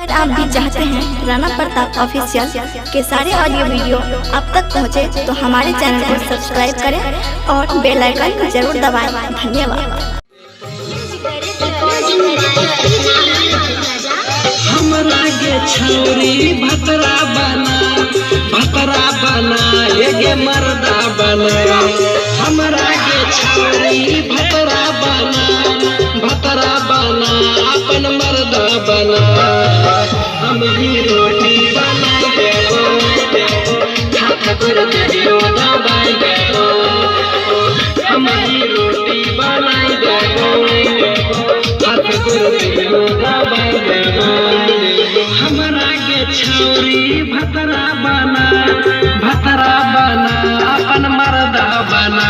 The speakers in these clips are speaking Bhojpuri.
अगर आप भी चाहते हैं राणा प्रताप ऑफिशियल के सारे ऑडियो वीडियो आप तक पहुंचे, तो हमारे चैनल को सब्सक्राइब करें और बेल आइकन जरूर दबाएं। धन्यवाद। हमरा गे छौरी भतरा बना एगे मर्दा बना। हमरा गे छौरी भतरा बना अपन मर्दा बना। हम ही रोटी बनाई देबो, हाथ कर दियो दबाई देबो। हम ही रोटी बनाई देबो, हाथ कर दियो दबाई देबो। हमरा के छौरी भतरा बना अपन मर्दा बना।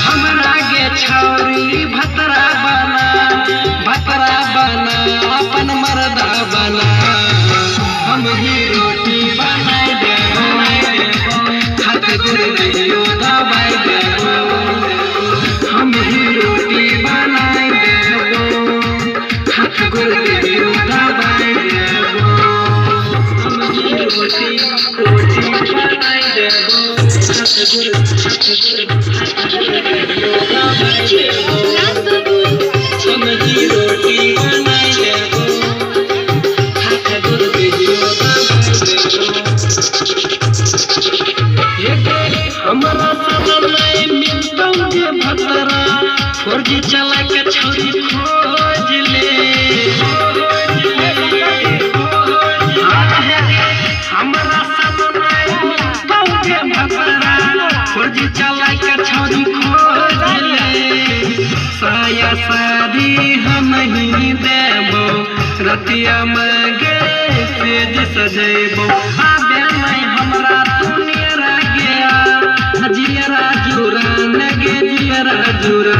हमरा के छौरी भतरा बना अपन मर्दा बना। हम ही रोटी बनाई देबो, हाथ कर दियो दबाई देबो। हम ही रोटी बनाई देबो, हाथ कर दियो दबाई देबो। हम ही रोटी बनाई देबो, हाथ कर दियो दबाई देबो। हम ही रोटी बनाई देबो, हाथ कर दियो दबाई देबो। हमरा सामने मिलतौ जे भतरा, फौजी चला के छौरी खोज ले। हमरा सामने मिलतौ जे भतरा, फौजी चला के छौरी खोज ले। साया साड़ी हम ही देबो, रतिया में गे सेज सजेबो। आबे नहीं हमरा दुनिया गया जियरा जुरा नगे जियरा जुरा।